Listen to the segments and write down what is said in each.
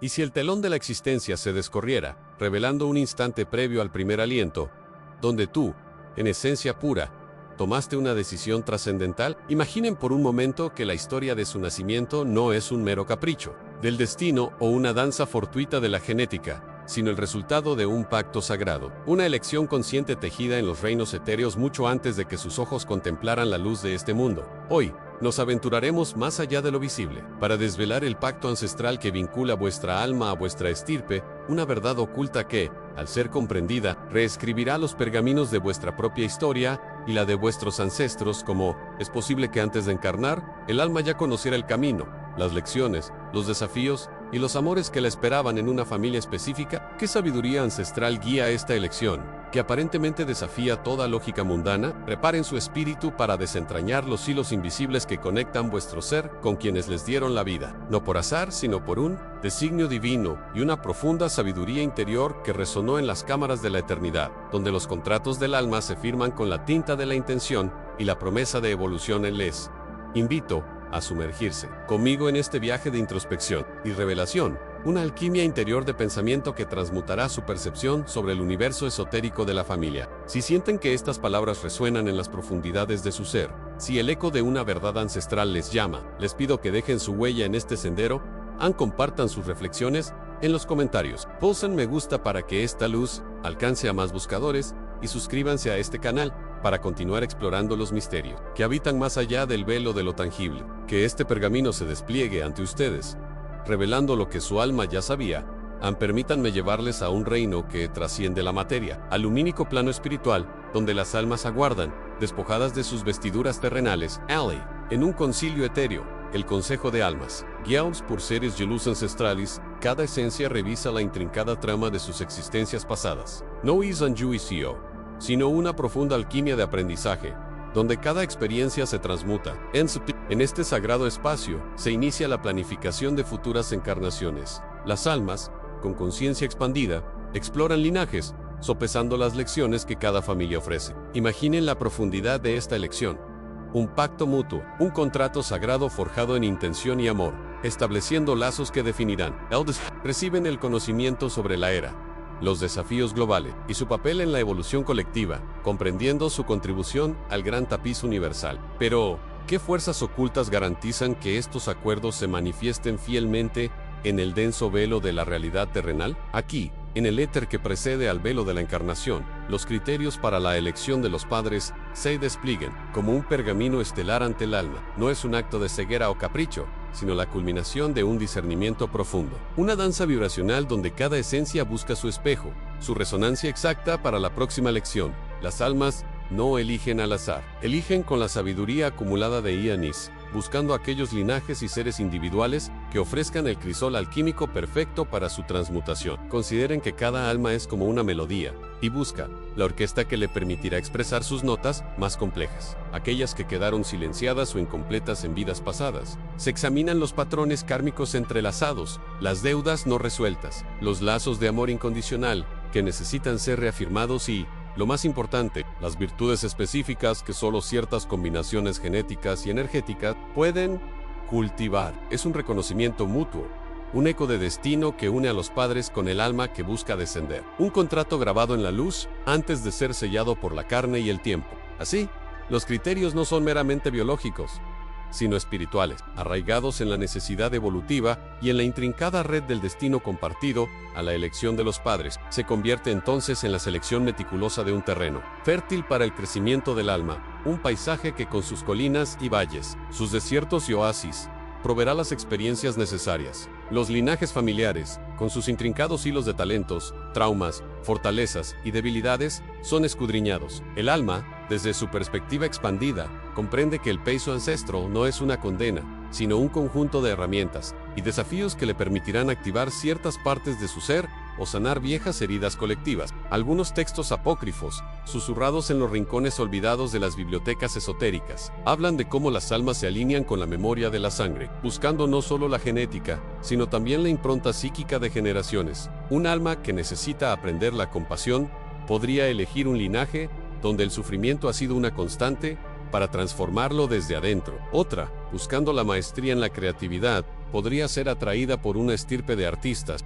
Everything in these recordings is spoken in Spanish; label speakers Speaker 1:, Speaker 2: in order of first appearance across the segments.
Speaker 1: Y si el telón de la existencia se descorriera, revelando un instante previo al primer aliento, donde tú, en esencia pura, tomaste una decisión trascendental, imaginen por un momento que la historia de su nacimiento no es un mero capricho del destino o una danza fortuita de la genética, sino el resultado de un pacto sagrado, una elección consciente tejida en los reinos etéreos mucho antes de que sus ojos contemplaran la luz de este mundo. Hoy, nos aventuraremos más allá de lo visible, para desvelar el pacto ancestral que vincula vuestra alma a vuestra estirpe, una verdad oculta que, al ser comprendida, reescribirá los pergaminos de vuestra propia historia y la de vuestros ancestros, como es posible que antes de encarnar, el alma ya conociera el camino, las lecciones, los desafíos y los amores que la esperaban en una familia específica. ¿Qué sabiduría ancestral guía esta elección, que aparentemente desafía toda lógica mundana? Preparen su espíritu para desentrañar los hilos invisibles que conectan vuestro ser con quienes les dieron la vida, no por azar, sino por un designio divino y una profunda sabiduría interior que resonó en las cámaras de la eternidad, donde los contratos del alma se firman con la tinta de la intención y la promesa de evolución en les invito a sumergirse conmigo en este viaje de introspección y revelación, una alquimia interior de pensamiento que transmutará su percepción sobre el universo esotérico de la familia. Si sienten que estas palabras resuenan en las profundidades de su ser, si el eco de una verdad ancestral les llama, les pido que dejen su huella en este sendero, compartan sus reflexiones en los comentarios, pulsen me gusta para que esta luz alcance a más buscadores y suscríbanse a este canal para continuar explorando los misterios que habitan más allá del velo de lo tangible. Que este pergamino se despliegue ante ustedes, revelando lo que su alma ya sabía. Permítanme llevarles a un reino que trasciende la materia, al lumínico plano espiritual, donde las almas aguardan, despojadas de sus vestiduras terrenales, en un concilio etéreo, el Consejo de Almas. Guiados por seres de luz ancestrales, cada esencia revisa la intrincada trama de sus existencias pasadas. No es un juicio, sino una profunda alquimia de aprendizaje, donde cada experiencia se transmuta. En este sagrado espacio se inicia la planificación de futuras encarnaciones. Las almas, con conciencia expandida, exploran linajes, sopesando las lecciones que cada familia ofrece. Imaginen la profundidad de esta elección. Un pacto mutuo, un contrato sagrado forjado en intención y amor, estableciendo lazos que definirán. Reciben el conocimiento sobre la era, los desafíos globales y su papel en la evolución colectiva, comprendiendo su contribución al gran tapiz universal. Pero, ¿qué fuerzas ocultas garantizan que estos acuerdos se manifiesten fielmente en el denso velo de la realidad terrenal? Aquí, en el éter que precede al velo de la encarnación, los criterios para la elección de los padres se desplieguen como un pergamino estelar ante el alma. No es un acto de ceguera o capricho, sino la culminación de un discernimiento profundo. Una danza vibracional donde cada esencia busca su espejo, su resonancia exacta para la próxima lección. Las almas no eligen al azar, eligen con la sabiduría acumulada de Ianis, buscando aquellos linajes y seres individuales que ofrezcan el crisol alquímico perfecto para su transmutación. Consideren que cada alma es como una melodía, y busca la orquesta que le permitirá expresar sus notas más complejas, aquellas que quedaron silenciadas o incompletas en vidas pasadas. Se examinan los patrones kármicos entrelazados, las deudas no resueltas, los lazos de amor incondicional que necesitan ser reafirmados y, lo más importante, las virtudes específicas que solo ciertas combinaciones genéticas y energéticas pueden cultivar. Es un reconocimiento mutuo, un eco de destino que une a los padres con el alma que busca descender. Un contrato grabado en la luz antes de ser sellado por la carne y el tiempo. Así, los criterios no son meramente biológicos, sino espirituales, arraigados en la necesidad evolutiva y en la intrincada red del destino compartido. A la elección de los padres se convierte entonces en la selección meticulosa de un terreno, fértil para el crecimiento del alma, un paisaje que con sus colinas y valles, sus desiertos y oasis, proveerá las experiencias necesarias. Los linajes familiares, con sus intrincados hilos de talentos, traumas, fortalezas y debilidades, son escudriñados. El alma, desde su perspectiva expandida, comprende que el peso ancestro no es una condena, sino un conjunto de herramientas y desafíos que le permitirán activar ciertas partes de su ser o sanar viejas heridas colectivas. Algunos textos apócrifos, susurrados en los rincones olvidados de las bibliotecas esotéricas, hablan de cómo las almas se alinean con la memoria de la sangre, buscando no solo la genética, sino también la impronta psíquica de generaciones. Un alma que necesita aprender la compasión podría elegir un linaje donde el sufrimiento ha sido una constante para transformarlo desde adentro. Otra, buscando la maestría en la creatividad, podría ser atraída por una estirpe de artistas.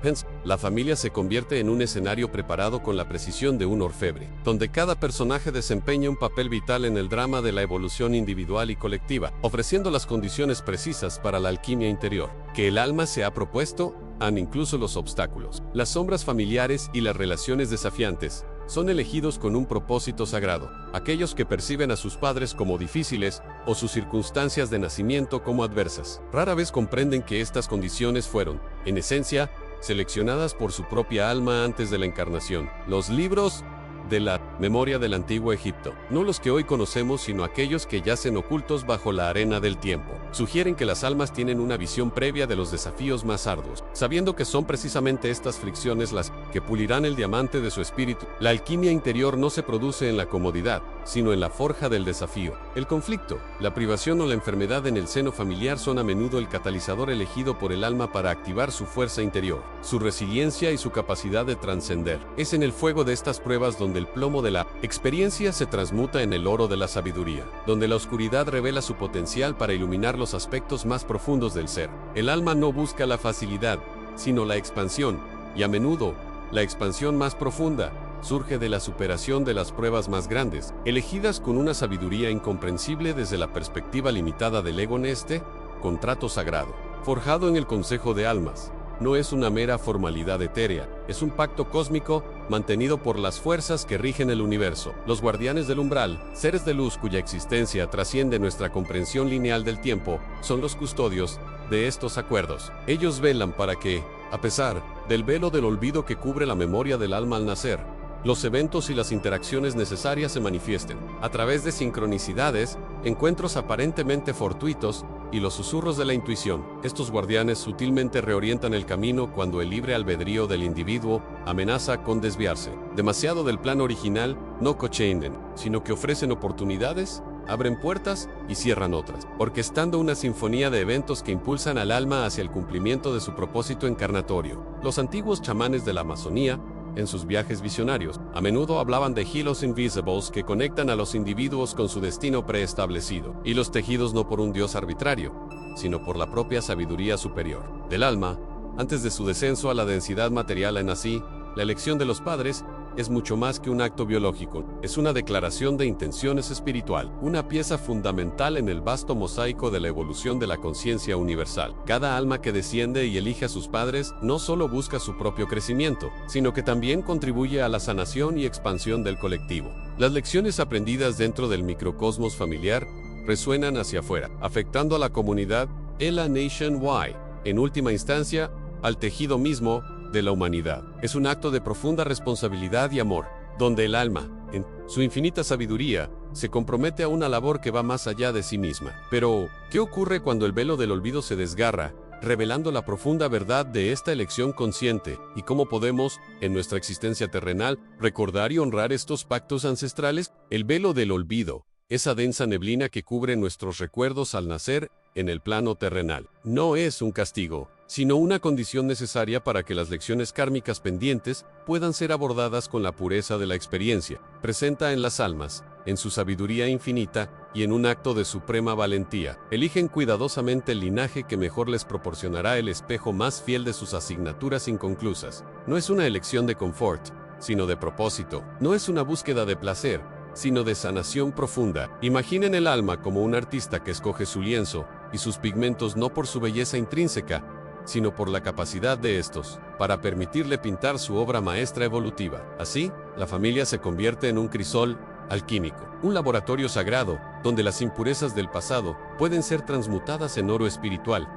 Speaker 1: Hence, la familia se convierte en un escenario preparado con la precisión de un orfebre, donde cada personaje desempeña un papel vital en el drama de la evolución individual y colectiva, ofreciendo las condiciones precisas para la alquimia interior que el alma se ha propuesto, incluso los obstáculos. Las sombras familiares y las relaciones desafiantes son elegidos con un propósito sagrado. Aquellos que perciben a sus padres como difíciles o sus circunstancias de nacimiento como adversas, rara vez comprenden que estas condiciones fueron, en esencia, seleccionadas por su propia alma antes de la encarnación. Los libros de la memoria del antiguo Egipto, no los que hoy conocemos, sino aquellos que yacen ocultos bajo la arena del tiempo, sugieren que las almas tienen una visión previa de los desafíos más arduos, sabiendo que son precisamente estas fricciones las que pulirán el diamante de su espíritu. La alquimia interior no se produce en la comodidad, sino en la forja del desafío. El conflicto, la privación o la enfermedad en el seno familiar son a menudo el catalizador elegido por el alma para activar su fuerza interior, su resiliencia y su capacidad de trascender. Es en el fuego de estas pruebas donde el plomo de la experiencia se transmuta en el oro de la sabiduría, donde la oscuridad revela su potencial para iluminar los aspectos más profundos del ser. El alma no busca la facilidad, sino la expansión, y a menudo, la expansión más profunda surge de la superación de las pruebas más grandes, elegidas con una sabiduría incomprensible desde la perspectiva limitada del ego. Este contrato sagrado, forjado en el consejo de almas, no es una mera formalidad etérea, es un pacto cósmico mantenido por las fuerzas que rigen el universo. Los guardianes del umbral, seres de luz cuya existencia trasciende nuestra comprensión lineal del tiempo, son los custodios de estos acuerdos. Ellos velan para que, a pesar del velo del olvido que cubre la memoria del alma al nacer, los eventos y las interacciones necesarias se manifiesten a través de sincronicidades, encuentros aparentemente fortuitos y los susurros de la intuición. Estos guardianes sutilmente reorientan el camino cuando el libre albedrío del individuo amenaza con desviarse demasiado del plan original. No cocheinden, sino que ofrecen oportunidades, abren puertas y cierran otras, orquestando una sinfonía de eventos que impulsan al alma hacia el cumplimiento de su propósito encarnatorio. Los antiguos chamanes de la Amazonía, en sus viajes visionarios, a menudo hablaban de hilos invisibles que conectan a los individuos con su destino preestablecido, hilos tejidos no por un dios arbitrario, sino por la propia sabiduría superior del alma. Antes de su descenso a la densidad material en así, la elección de los padres es mucho más que un acto biológico, es una declaración de intenciones espiritual, una pieza fundamental en el vasto mosaico de la evolución de la conciencia universal. Cada alma que desciende y elige a sus padres no solo busca su propio crecimiento, sino que también contribuye a la sanación y expansión del colectivo. Las lecciones aprendidas dentro del microcosmos familiar resuenan hacia afuera, afectando a la comunidad, la nationwide, en última instancia, al tejido mismo de la humanidad. Es un acto de profunda responsabilidad y amor, donde el alma, en su infinita sabiduría, se compromete a una labor que va más allá de sí misma. Pero, ¿qué ocurre cuando el velo del olvido se desgarra, revelando la profunda verdad de esta elección consciente? ¿Y cómo podemos, en nuestra existencia terrenal, recordar y honrar estos pactos ancestrales? El velo del olvido, esa densa neblina que cubre nuestros recuerdos al nacer en el plano terrenal, no es un castigo, sino una condición necesaria para que las lecciones kármicas pendientes puedan ser abordadas con la pureza de la experiencia presenta en las almas, en su sabiduría infinita y en un acto de suprema valentía. Eligen cuidadosamente el linaje que mejor les proporcionará el espejo más fiel de sus asignaturas inconclusas. No es una elección de confort, sino de propósito. No es una búsqueda de placer, sino de sanación profunda. Imaginen el alma como un artista que escoge su lienzo y sus pigmentos no por su belleza intrínseca, sino por la capacidad de estos, para permitirle pintar su obra maestra evolutiva. Así, la familia se convierte en un crisol alquímico, un laboratorio sagrado, donde las impurezas del pasado pueden ser transmutadas en oro espiritual.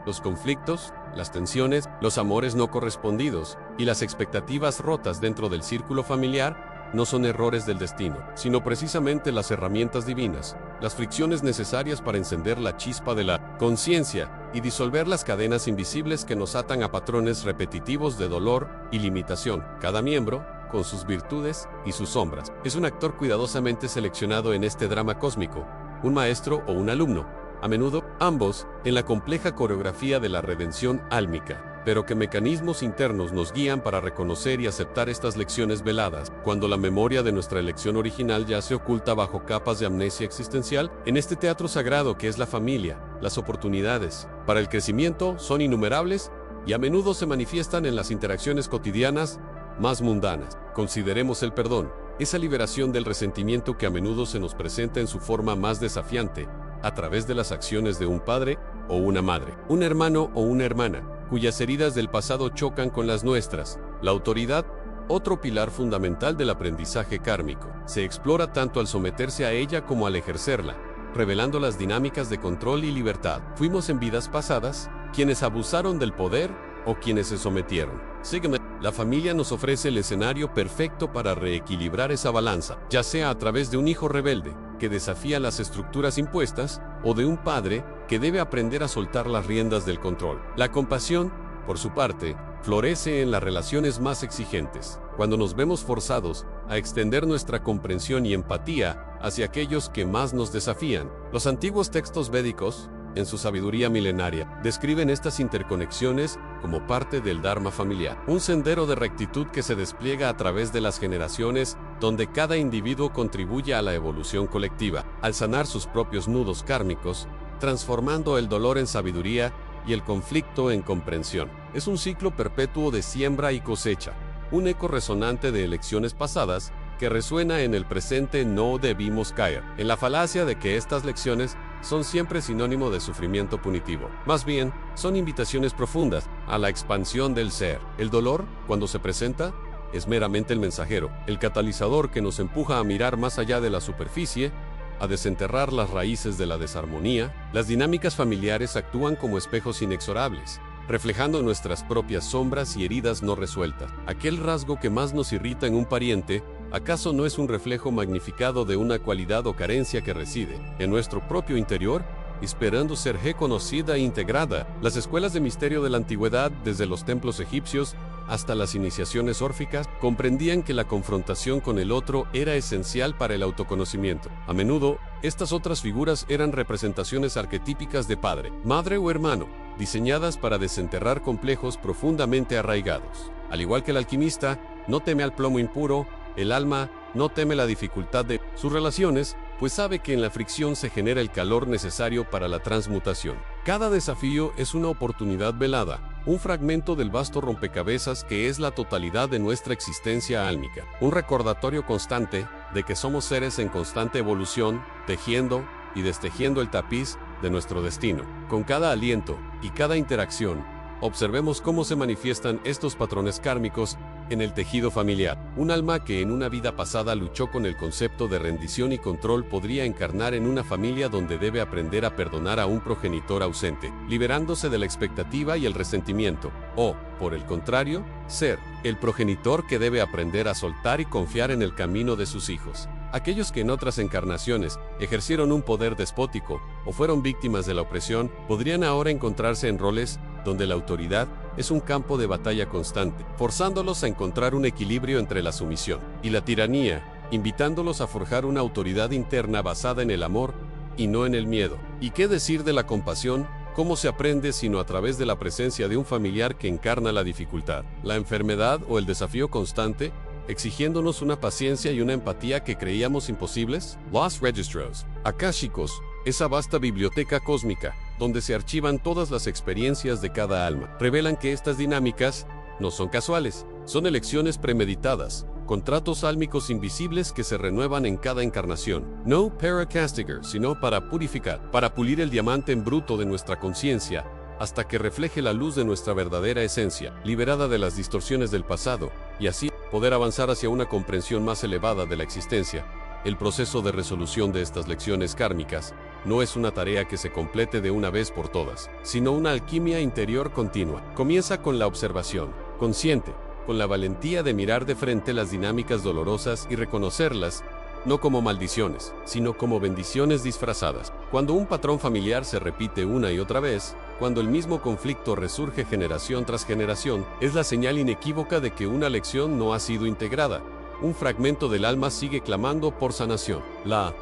Speaker 1: Los conflictos, las tensiones, los amores no correspondidos y las expectativas rotas dentro del círculo familiar no son errores del destino, sino precisamente las herramientas divinas, las fricciones necesarias para encender la chispa de la conciencia y disolver las cadenas invisibles que nos atan a patrones repetitivos de dolor y limitación. Cada miembro, con sus virtudes y sus sombras, es un actor cuidadosamente seleccionado en este drama cósmico, un maestro o un alumno, a menudo ambos, en la compleja coreografía de la redención álmica. pero que mecanismos internos nos guían para reconocer y aceptar estas lecciones veladas, cuando la memoria de nuestra elección original ya se oculta bajo capas de amnesia existencial. En este teatro sagrado que es la familia, las oportunidades para el crecimiento son innumerables y a menudo se manifiestan en las interacciones cotidianas más mundanas. Consideremos el perdón, esa liberación del resentimiento que a menudo se nos presenta en su forma más desafiante, a través de las acciones de un padre o una madre, un hermano o una hermana, cuyas heridas del pasado chocan con las nuestras. La autoridad, otro pilar fundamental del aprendizaje kármico, se explora tanto al someterse a ella como al ejercerla, revelando las dinámicas de control y libertad. Fuimos en vidas pasadas quienes abusaron del poder o quienes se sometieron. Sígueme. La familia nos ofrece el escenario perfecto para reequilibrar esa balanza, ya sea a través de un hijo rebelde que desafía las estructuras impuestas o de un padre que debe aprender a soltar las riendas del control. La compasión, por su parte, florece en las relaciones más exigentes, cuando nos vemos forzados a extender nuestra comprensión y empatía hacia aquellos que más nos desafían. Los antiguos textos védicos, en su sabiduría milenaria, describen estas interconexiones como parte del Dharma familiar, un sendero de rectitud que se despliega a través de las generaciones, donde cada individuo contribuye a la evolución colectiva, al sanar sus propios nudos kármicos, transformando el dolor en sabiduría y el conflicto en comprensión. Es un ciclo perpetuo de siembra y cosecha, un eco resonante de elecciones pasadas que resuena en el presente. No debimos caer en la falacia de que estas lecciones son siempre sinónimo de sufrimiento punitivo. Más bien, son invitaciones profundas a la expansión del ser. El dolor, cuando se presenta, es meramente el mensajero, el catalizador que nos empuja a mirar más allá de la superficie, a desenterrar las raíces de la desarmonía. Las dinámicas familiares actúan como espejos inexorables, reflejando nuestras propias sombras y heridas no resueltas. Aquel rasgo que más nos irrita en un pariente, ¿acaso no es un reflejo magnificado de una cualidad o carencia que reside en nuestro propio interior, esperando ser reconocida e integrada? Las escuelas de misterio de la antigüedad, desde los templos egipcios hasta las iniciaciones órficas, comprendían que la confrontación con el otro era esencial para el autoconocimiento. A menudo, estas otras figuras eran representaciones arquetípicas de padre, madre o hermano, diseñadas para desenterrar complejos profundamente arraigados. Al igual que el alquimista no teme al plomo impuro, el alma no teme la dificultad de sus relaciones, pues sabe que en la fricción se genera el calor necesario para la transmutación. Cada desafío es una oportunidad velada, un fragmento del vasto rompecabezas que es la totalidad de nuestra existencia álmica, un recordatorio constante de que somos seres en constante evolución, tejiendo y destejiendo el tapiz de nuestro destino. Con cada aliento y cada interacción, observemos cómo se manifiestan estos patrones kármicos en el tejido familiar. Un alma que en una vida pasada luchó con el concepto de rendición y control podría encarnar en una familia donde debe aprender a perdonar a un progenitor ausente, liberándose de la expectativa y el resentimiento. O, por el contrario, ser el progenitor que debe aprender a soltar y confiar en el camino de sus hijos. Aquellos que en otras encarnaciones ejercieron un poder despótico o fueron víctimas de la opresión, podrían ahora encontrarse en roles donde la autoridad es un campo de batalla constante, forzándolos a encontrar un equilibrio entre la sumisión y la tiranía, invitándolos a forjar una autoridad interna basada en el amor y no en el miedo. ¿Y qué decir de la compasión? ¿Cómo se aprende sino a través de la presencia de un familiar que encarna la dificultad, la enfermedad o el desafío constante, exigiéndonos una paciencia y una empatía que creíamos imposibles? Los registros akáshicos, esa vasta biblioteca cósmica, donde se archivan todas las experiencias de cada alma, revelan que estas dinámicas no son casuales, son elecciones premeditadas, contratos álmicos invisibles que se renuevan en cada encarnación. No para castigar, sino para purificar, para pulir el diamante en bruto de nuestra conciencia, hasta que refleje la luz de nuestra verdadera esencia, liberada de las distorsiones del pasado, y así poder avanzar hacia una comprensión más elevada de la existencia. El proceso de resolución de estas lecciones kármicas no es una tarea que se complete de una vez por todas, sino una alquimia interior continua. Comienza con la observación consciente, con la valentía de mirar de frente las dinámicas dolorosas y reconocerlas, no como maldiciones, sino como bendiciones disfrazadas. Cuando un patrón familiar se repite una y otra vez, cuando el mismo conflicto resurge generación tras generación, es la señal inequívoca de que una lección no ha sido integrada. Un fragmento del alma sigue clamando por sanación. La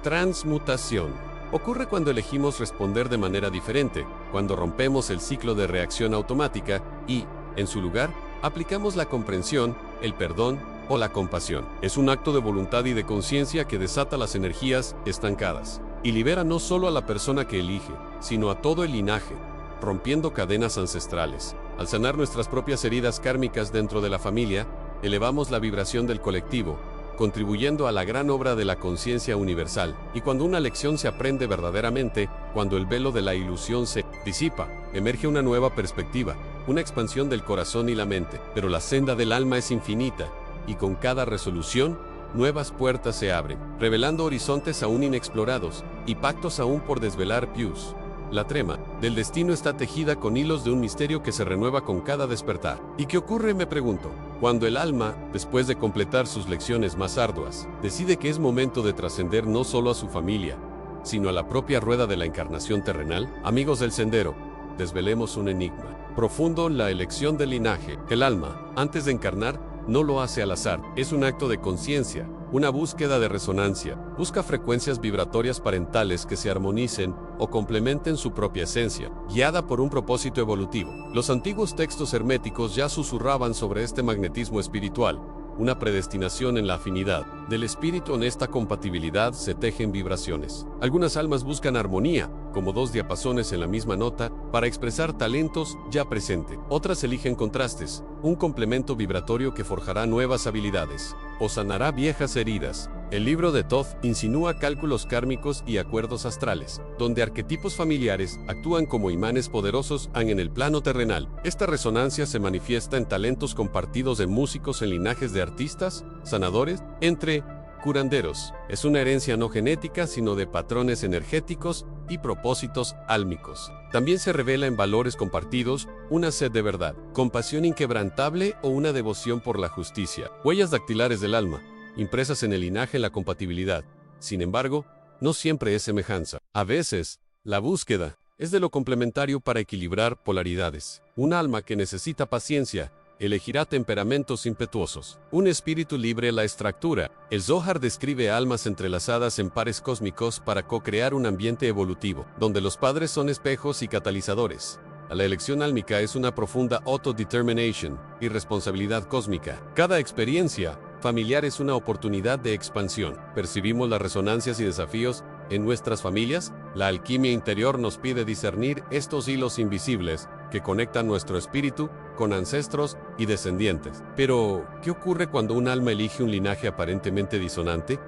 Speaker 1: transmutación Ocurre cuando elegimos responder de manera diferente, cuando rompemos el ciclo de reacción automática y, en su lugar, aplicamos la comprensión, el perdón o la compasión. Es un acto de voluntad y de conciencia que desata las energías estancadas y libera no solo a la persona que elige, sino a todo el linaje, rompiendo cadenas ancestrales. Al sanar nuestras propias heridas kármicas dentro de la familia, elevamos la vibración del colectivo, contribuyendo a la gran obra de la conciencia universal. Y cuando una lección se aprende verdaderamente, cuando el velo de la ilusión se disipa, emerge una nueva perspectiva, una expansión del corazón y la mente. Pero la senda del alma es infinita, y con cada resolución, nuevas puertas se abren, revelando horizontes aún inexplorados, y pactos aún por desvelar. Pius. La trama del destino está tejida con hilos de un misterio que se renueva con cada despertar. ¿Y qué ocurre, me pregunto, cuando el alma, después de completar sus lecciones más arduas, decide que es momento de trascender no solo a su familia, sino a la propia rueda de la encarnación terrenal? Amigos del sendero, desvelemos un enigma profundo: la elección del linaje. El alma, antes de encarnar, no lo hace al azar, es un acto de conciencia, una búsqueda de resonancia. Busca frecuencias vibratorias parentales que se armonicen o complementen su propia esencia, guiada por un propósito evolutivo. Los antiguos textos herméticos ya susurraban sobre este magnetismo espiritual, una predestinación en la afinidad del espíritu. En esta compatibilidad se tejen vibraciones. Algunas almas buscan armonía, como dos diapasones en la misma nota, para expresar talentos ya presentes. Otras eligen contrastes, un complemento vibratorio que forjará nuevas habilidades o sanará viejas heridas. El libro de Thoth insinúa cálculos kármicos y acuerdos astrales, donde arquetipos familiares actúan como imanes poderosos en el plano terrenal. Esta resonancia se manifiesta en talentos compartidos de músicos en linajes de artistas, sanadores, entre curanderos. Es una herencia no genética, sino de patrones energéticos y propósitos álmicos. También se revela en valores compartidos, una sed de verdad, compasión inquebrantable o una devoción por la justicia. Huellas dactilares del alma, impresas en el linaje. La compatibilidad, sin embargo, no siempre es semejanza. A veces, la búsqueda es de lo complementario para equilibrar polaridades. Un alma que necesita paciencia elegirá temperamentos impetuosos. Un espíritu libre la estructura. El Zohar describe almas entrelazadas en pares cósmicos para co-crear un ambiente evolutivo, donde los padres son espejos y catalizadores. La elección álmica es una profunda autodetermination y responsabilidad cósmica. Cada experiencia familiar es una oportunidad de expansión. ¿Percibimos las resonancias y desafíos en nuestras familias? La alquimia interior nos pide discernir estos hilos invisibles que conectan nuestro espíritu con ancestros y descendientes. Pero, ¿qué ocurre cuando un alma elige un linaje aparentemente disonante,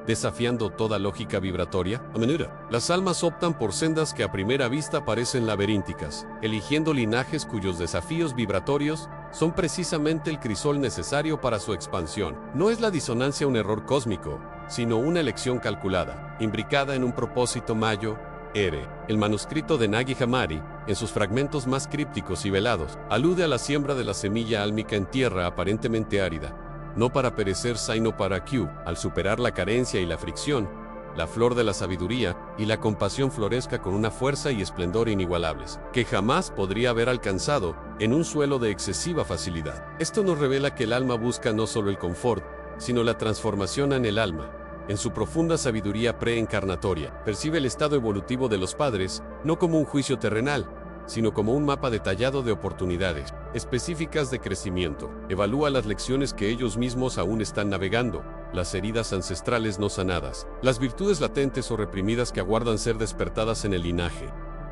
Speaker 1: desafiando toda lógica vibratoria? A menudo, las almas optan por sendas que a primera vista parecen laberínticas, eligiendo linajes cuyos desafíos vibratorios son precisamente el crisol necesario para su expansión. No es la disonancia un error cósmico, sino una elección calculada, imbricada en un propósito mayor. El manuscrito de Nagi Hammadi, en sus fragmentos más crípticos y velados, alude a la siembra de la semilla álmica en tierra aparentemente árida, no para perecer sino para que, al superar la carencia y la fricción, la flor de la sabiduría y la compasión florezca con una fuerza y esplendor inigualables, que jamás podría haber alcanzado en un suelo de excesiva facilidad. Esto nos revela que el alma busca no solo el confort, sino la transformación en el alma. En su profunda sabiduría preencarnatoria, percibe el estado evolutivo de los padres, no como un juicio terrenal, sino como un mapa detallado de oportunidades específicas de crecimiento. Evalúa las lecciones que ellos mismos aún están navegando, las heridas ancestrales no sanadas, las virtudes latentes o reprimidas que aguardan ser despertadas en el linaje.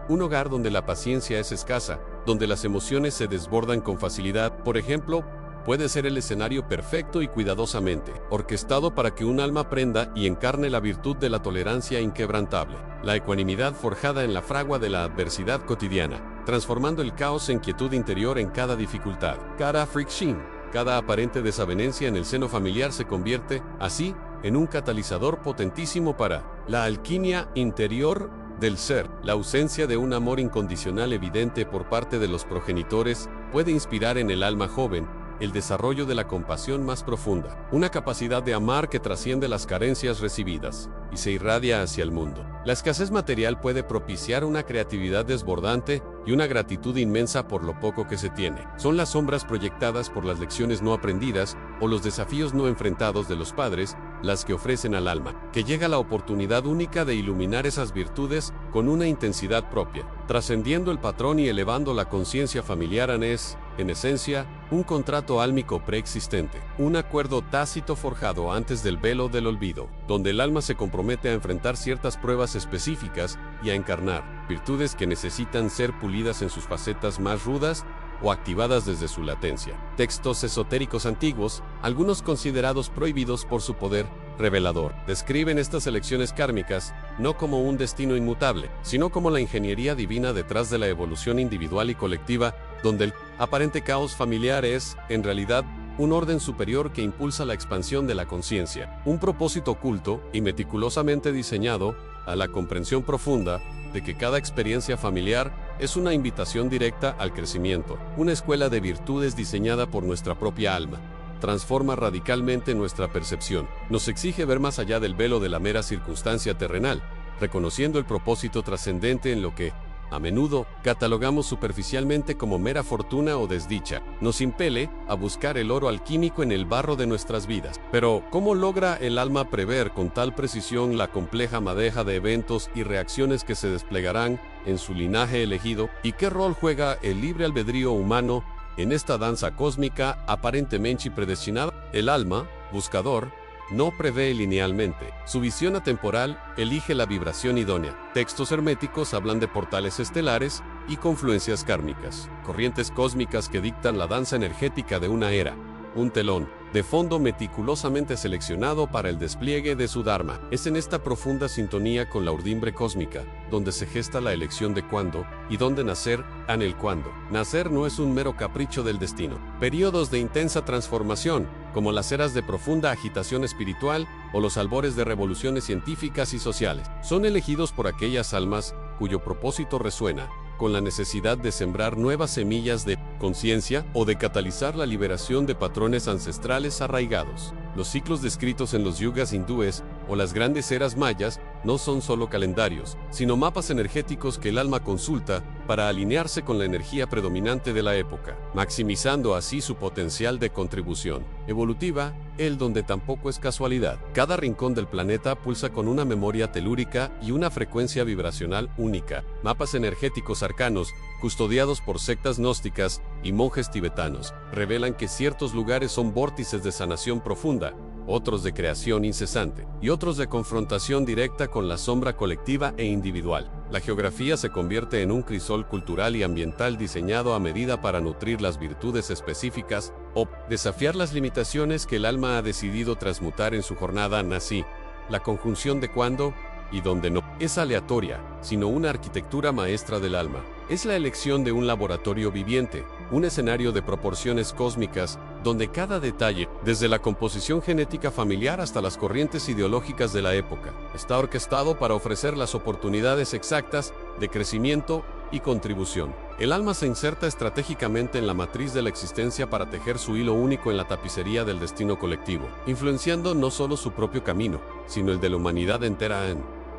Speaker 1: Un hogar donde la paciencia es escasa, donde las emociones se desbordan con facilidad, por ejemplo, puede ser el escenario perfecto y cuidadosamente orquestado para que un alma aprenda y encarne la virtud de la tolerancia inquebrantable, la ecuanimidad forjada en la fragua de la adversidad cotidiana, transformando el caos en quietud interior en cada dificultad. Cada fricción, cada aparente desavenencia en el seno familiar se convierte, así, en un catalizador potentísimo para la alquimia interior del ser. La ausencia de un amor incondicional evidente por parte de los progenitores puede inspirar en el alma joven el desarrollo de la compasión más profunda, una capacidad de amar que trasciende las carencias recibidas y se irradia hacia el mundo. La escasez material puede propiciar una creatividad desbordante y una gratitud inmensa por lo poco que se tiene. Son las sombras proyectadas por las lecciones no aprendidas o los desafíos no enfrentados de los padres las que ofrecen al alma, que llega la oportunidad única de iluminar esas virtudes con una intensidad propia, trascendiendo el patrón y elevando la conciencia familiar. Es, en esencia, un contrato álmico preexistente, un acuerdo tácito forjado antes del velo del olvido, donde el alma se compromete a enfrentar ciertas pruebas específicas y a encarnar virtudes que necesitan ser pulidas en sus facetas más rudas o activadas desde su latencia. Textos esotéricos antiguos, algunos considerados prohibidos por su poder revelador, describen estas elecciones kármicas no como un destino inmutable, sino como la ingeniería divina detrás de la evolución individual y colectiva, donde el aparente caos familiar es, en realidad, un orden superior que impulsa la expansión de la conciencia, un propósito oculto y meticulosamente diseñado a la comprensión profunda de que cada experiencia familiar es una invitación directa al crecimiento, una escuela de virtudes diseñada por nuestra propia alma. Transforma radicalmente nuestra percepción, nos exige ver más allá del velo de la mera circunstancia terrenal, reconociendo el propósito trascendente en lo que, a menudo, catalogamos superficialmente como mera fortuna o desdicha. Nos impele a buscar el oro alquímico en el barro de nuestras vidas. Pero, ¿cómo logra el alma prever con tal precisión la compleja madeja de eventos y reacciones que se desplegarán en su linaje elegido? ¿Y qué rol juega el libre albedrío humano en esta danza cósmica aparentemente predestinada? El alma, buscador, no prevé linealmente. Su visión atemporal elige la vibración idónea. Textos herméticos hablan de portales estelares y confluencias kármicas, corrientes cósmicas que dictan la danza energética de una era. Un telón de fondo meticulosamente seleccionado para el despliegue de su Dharma. Es en esta profunda sintonía con la urdimbre cósmica, donde se gesta la elección de cuándo y dónde nacer, en el cuándo. Nacer no es un mero capricho del destino. Períodos de intensa transformación, como las eras de profunda agitación espiritual o los albores de revoluciones científicas y sociales, son elegidos por aquellas almas cuyo propósito resuena con la necesidad de sembrar nuevas semillas de conciencia o de catalizar la liberación de patrones ancestrales arraigados. Los ciclos descritos en los yugas hindúes o las grandes eras mayas no son solo calendarios, sino mapas energéticos que el alma consulta para alinearse con la energía predominante de la época, maximizando así su potencial de contribución evolutiva, el donde tampoco es casualidad. Cada rincón del planeta pulsa con una memoria telúrica y una frecuencia vibracional única. Mapas energéticos arcanos, custodiados por sectas gnósticas y monjes tibetanos, revelan que ciertos lugares son vórtices de sanación profunda, otros de creación incesante, y otros de confrontación directa con la sombra colectiva e individual. La geografía se convierte en un crisol cultural y ambiental diseñado a medida para nutrir las virtudes específicas o desafiar las limitaciones que el alma ha decidido transmutar en su jornada. Así, la conjunción de cuándo y dónde no es aleatoria, sino una arquitectura maestra del alma. Es la elección de un laboratorio viviente, un escenario de proporciones cósmicas, donde cada detalle, desde la composición genética familiar hasta las corrientes ideológicas de la época, está orquestado para ofrecer las oportunidades exactas de crecimiento y contribución. El alma se inserta estratégicamente en la matriz de la existencia para tejer su hilo único en la tapicería del destino colectivo, influenciando no solo su propio camino, sino el de la humanidad entera.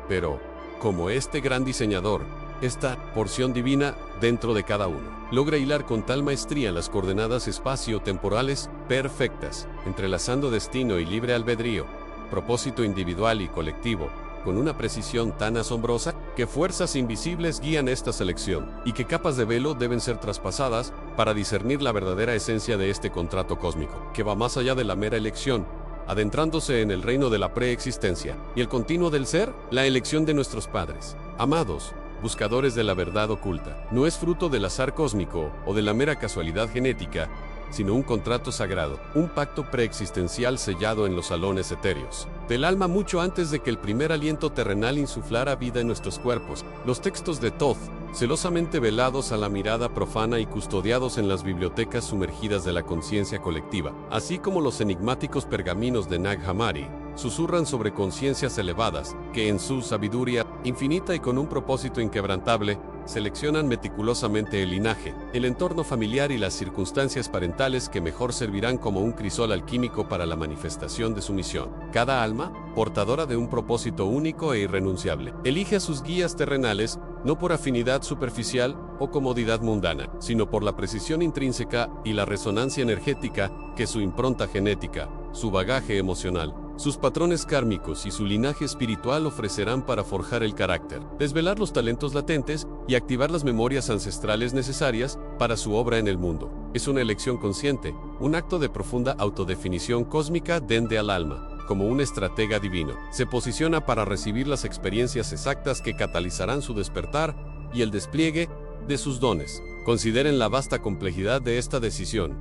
Speaker 1: Pero, como este gran diseñador, esta porción divina dentro de cada uno logra hilar con tal maestría las coordenadas espacio-temporales perfectas, entrelazando destino y libre albedrío, propósito individual y colectivo, con una precisión tan asombrosa que fuerzas invisibles guían esta selección y que capas de velo deben ser traspasadas para discernir la verdadera esencia de este contrato cósmico, que va más allá de la mera elección, adentrándose en el reino de la preexistencia y el continuo del ser, la elección de nuestros padres, amados, buscadores de la verdad oculta. No es fruto del azar cósmico o de la mera casualidad genética, sino un contrato sagrado, un pacto preexistencial sellado en los salones etéreos del alma mucho antes de que el primer aliento terrenal insuflara vida en nuestros cuerpos. Los textos de Thoth, celosamente velados a la mirada profana y custodiados en las bibliotecas sumergidas de la conciencia colectiva, así como los enigmáticos pergaminos de Nag Hammadi, susurran sobre conciencias elevadas que en su sabiduría infinita y con un propósito inquebrantable, seleccionan meticulosamente el linaje, el entorno familiar y las circunstancias parentales que mejor servirán como un crisol alquímico para la manifestación de su misión. Cada alma, portadora de un propósito único e irrenunciable, elige a sus guías terrenales no por afinidad superficial o comodidad mundana, sino por la precisión intrínseca y la resonancia energética que su impronta genética, su bagaje emocional, sus patrones kármicos y su linaje espiritual ofrecerán para forjar el carácter, desvelar los talentos latentes y activar las memorias ancestrales necesarias para su obra en el mundo. Es una elección consciente, un acto de profunda autodefinición cósmica dende al alma. Como un estratega divino, se posiciona para recibir las experiencias exactas que catalizarán su despertar y el despliegue de sus dones. Consideren la vasta complejidad de esta decisión.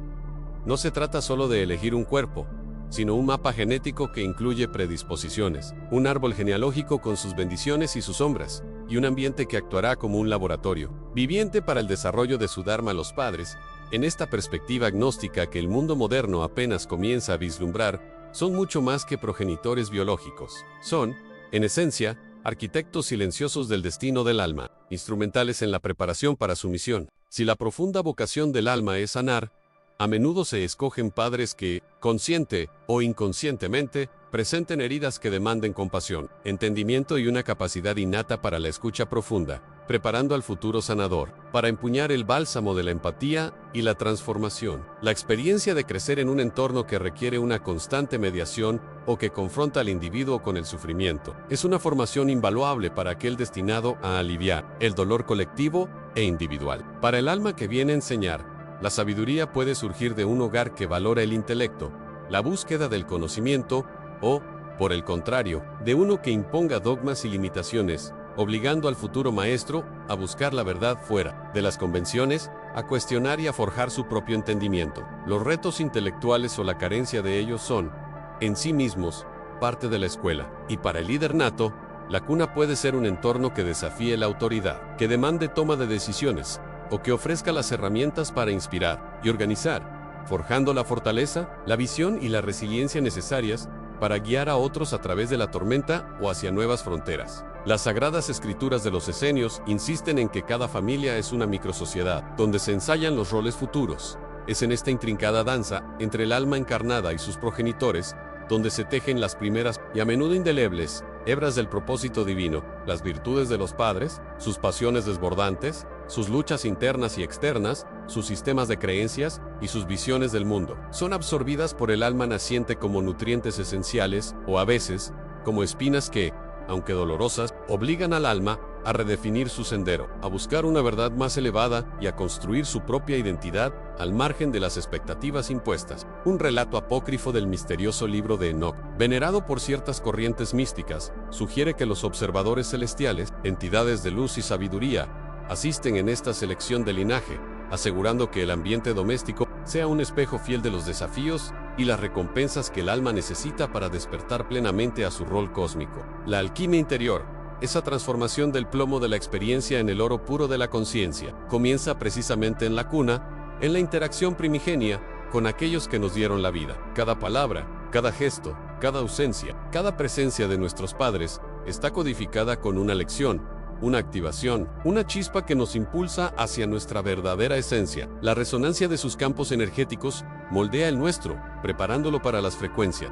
Speaker 1: No se trata solo de elegir un cuerpo, sino un mapa genético que incluye predisposiciones, un árbol genealógico con sus bendiciones y sus sombras, y un ambiente que actuará como un laboratorio viviente para el desarrollo de su Dharma. Los padres, en esta perspectiva agnóstica que el mundo moderno apenas comienza a vislumbrar, son mucho más que progenitores biológicos. Son, en esencia, arquitectos silenciosos del destino del alma, instrumentales en la preparación para su misión. Si la profunda vocación del alma es sanar, a menudo se escogen padres que, consciente o inconscientemente, presenten heridas que demanden compasión, entendimiento y una capacidad innata para la escucha profunda, preparando al futuro sanador, para empuñar el bálsamo de la empatía y la transformación. La experiencia de crecer en un entorno que requiere una constante mediación o que confronta al individuo con el sufrimiento, es una formación invaluable para aquel destinado a aliviar el dolor colectivo e individual. Para el alma que viene a enseñar, la sabiduría puede surgir de un hogar que valora el intelecto, la búsqueda del conocimiento, o, por el contrario, de uno que imponga dogmas y limitaciones, obligando al futuro maestro a buscar la verdad fuera de las convenciones, a cuestionar y a forjar su propio entendimiento. Los retos intelectuales o la carencia de ellos son, en sí mismos, parte de la escuela, y para el líder nato, la cuna puede ser un entorno que desafíe la autoridad, que demande toma de decisiones, o que ofrezca las herramientas para inspirar y organizar, forjando la fortaleza, la visión y la resiliencia necesarias para guiar a otros a través de la tormenta o hacia nuevas fronteras. Las sagradas escrituras de los esenios insisten en que cada familia es una microsociedad, donde se ensayan los roles futuros. Es en esta intrincada danza entre el alma encarnada y sus progenitores, donde se tejen las primeras, y a menudo indelebles, hebras del propósito divino, las virtudes de los padres, sus pasiones desbordantes, sus luchas internas y externas, sus sistemas de creencias y sus visiones del mundo. Son absorbidas por el alma naciente como nutrientes esenciales, o a veces, como espinas que, aunque dolorosas, obligan al alma a redefinir su sendero, a buscar una verdad más elevada y a construir su propia identidad al margen de las expectativas impuestas. Un relato apócrifo del misterioso libro de Enoch, venerado por ciertas corrientes místicas, sugiere que los observadores celestiales, entidades de luz y sabiduría, asisten en esta selección de linaje, asegurando que el ambiente doméstico sea un espejo fiel de los desafíos y las recompensas que el alma necesita para despertar plenamente a su rol cósmico. La alquimia interior, esa transformación del plomo de la experiencia en el oro puro de la conciencia, comienza precisamente en la cuna, en la interacción primigenia con aquellos que nos dieron la vida. Cada palabra, cada gesto, cada ausencia, cada presencia de nuestros padres está codificada con una lección, una activación, una chispa que nos impulsa hacia nuestra verdadera esencia. La resonancia de sus campos energéticos moldea el nuestro, preparándolo para las frecuencias.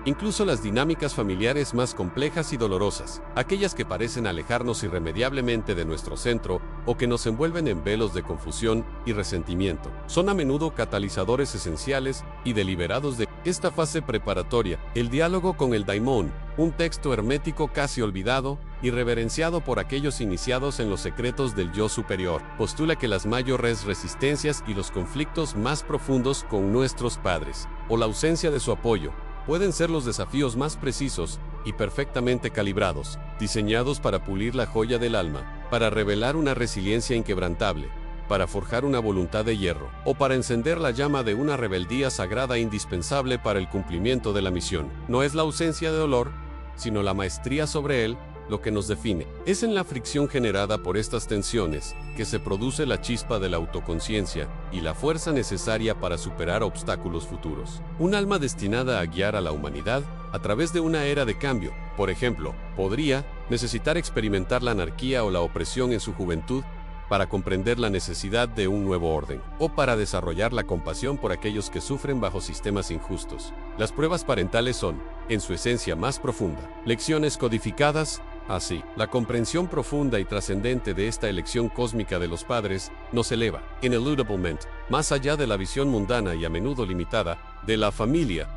Speaker 1: Incluso las dinámicas familiares más complejas y dolorosas, aquellas que parecen alejarnos irremediablemente de nuestro centro o que nos envuelven en velos de confusión y resentimiento, son a menudo catalizadores esenciales y deliberados de esta fase preparatoria. El diálogo con el daimón, un texto hermético casi olvidado y reverenciado por aquellos iniciados en los secretos del yo superior, postula que las mayores resistencias y los conflictos más profundos con nuestros padres, o la ausencia de su apoyo, pueden ser los desafíos más precisos y perfectamente calibrados, diseñados para pulir la joya del alma, para revelar una resiliencia inquebrantable, para forjar una voluntad de hierro, o para encender la llama de una rebeldía sagrada indispensable para el cumplimiento de la misión. No es la ausencia de dolor, sino la maestría sobre él, lo que nos define. Es en la fricción generada por estas tensiones que se produce la chispa de la autoconciencia y la fuerza necesaria para superar obstáculos futuros. Un alma destinada a guiar a la humanidad a través de una era de cambio, por ejemplo, podría necesitar experimentar la anarquía o la opresión en su juventud para comprender la necesidad de un nuevo orden, o para desarrollar la compasión por aquellos que sufren bajo sistemas injustos. Las pruebas parentales son, en su esencia más profunda, lecciones codificadas Así, la comprensión profunda y trascendente de esta elección cósmica de los padres nos eleva, ineludiblemente, más allá de la visión mundana y a menudo limitada de la familia,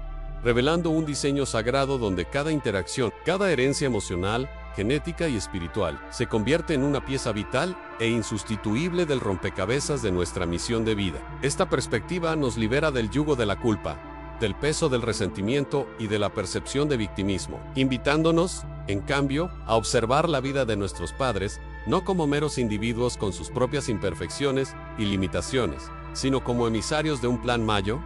Speaker 1: revelando un diseño sagrado donde cada interacción, cada herencia emocional, genética y espiritual, se convierte en una pieza vital e insustituible del rompecabezas de nuestra misión de vida. Esta perspectiva nos libera del yugo de la culpa, del peso del resentimiento y de la percepción de victimismo, invitándonos, en cambio, a observar la vida de nuestros padres no como meros individuos con sus propias imperfecciones y limitaciones, sino como emisarios de un plan mayor,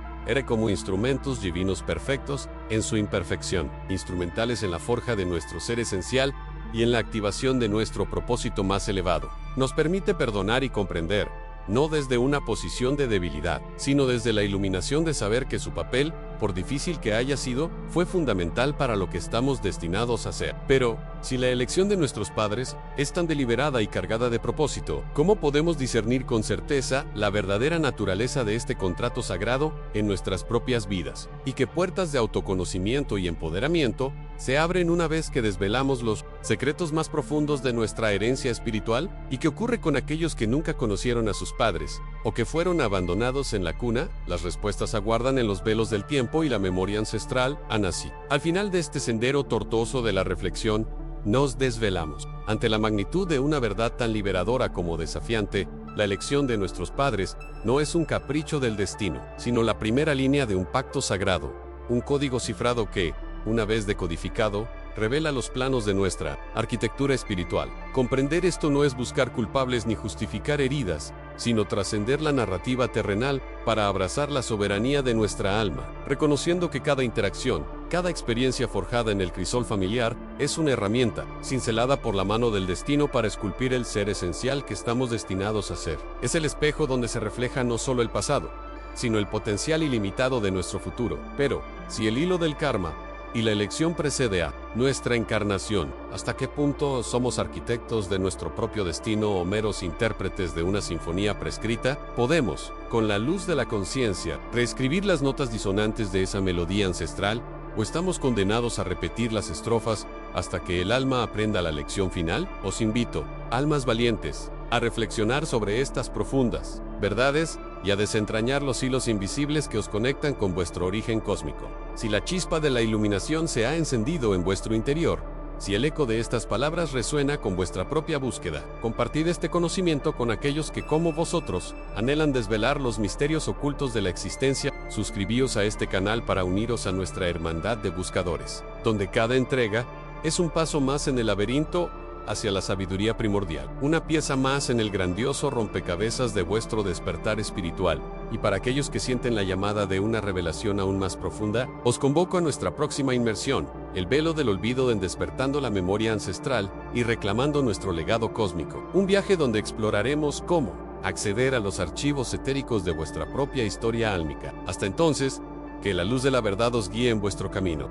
Speaker 1: como instrumentos divinos perfectos en su imperfección, instrumentales en la forja de nuestro ser esencial y en la activación de nuestro propósito más elevado. Nos permite perdonar y comprender, no desde una posición de debilidad, sino desde la iluminación de saber que su papel, por difícil que haya sido, fue fundamental para lo que estamos destinados a ser. Pero, si la elección de nuestros padres es tan deliberada y cargada de propósito, ¿cómo podemos discernir con certeza la verdadera naturaleza de este contrato sagrado en nuestras propias vidas? ¿Y qué puertas de autoconocimiento y empoderamiento se abren una vez que desvelamos los secretos más profundos de nuestra herencia espiritual? ¿Y qué ocurre con aquellos que nunca conocieron a sus padres o que fueron abandonados en la cuna? Las respuestas aguardan en los velos del tiempo y la memoria ancestral han nacido. Al final de este sendero tortuoso de la reflexión, nos desvelamos. Ante la magnitud de una verdad tan liberadora como desafiante, la elección de nuestros padres no es un capricho del destino, sino la primera línea de un pacto sagrado, un código cifrado que, una vez decodificado, revela los planos de nuestra arquitectura espiritual. Comprender esto no es buscar culpables ni justificar heridas, sino trascender la narrativa terrenal para abrazar la soberanía de nuestra alma, reconociendo que cada interacción, cada experiencia forjada en el crisol familiar, es una herramienta, cincelada por la mano del destino para esculpir el ser esencial que estamos destinados a ser. Es el espejo donde se refleja no solo el pasado, sino el potencial ilimitado de nuestro futuro. Pero, si el hilo del karma y la elección precede a nuestra encarnación, ¿hasta qué punto somos arquitectos de nuestro propio destino o meros intérpretes de una sinfonía prescrita? ¿Podemos, con la luz de la conciencia, reescribir las notas disonantes de esa melodía ancestral? ¿O estamos condenados a repetir las estrofas hasta que el alma aprenda la lección final? Os invito, almas valientes, a reflexionar sobre estas profundas verdades y a desentrañar los hilos invisibles que os conectan con vuestro origen cósmico. Si la chispa de la iluminación se ha encendido en vuestro interior, si el eco de estas palabras resuena con vuestra propia búsqueda, compartid este conocimiento con aquellos que, como vosotros, anhelan desvelar los misterios ocultos de la existencia. Suscribíos a este canal para uniros a nuestra hermandad de buscadores, donde cada entrega es un paso más en el laberinto hacia la sabiduría primordial, una pieza más en el grandioso rompecabezas de vuestro despertar espiritual. Y para aquellos que sienten la llamada de una revelación aún más profunda, os convoco a nuestra próxima inmersión, el velo del olvido en despertando la memoria ancestral y reclamando nuestro legado cósmico. Un viaje donde exploraremos cómo acceder a los archivos etéricos de vuestra propia historia álmica. Hasta entonces, que la luz de la verdad os guíe en vuestro camino.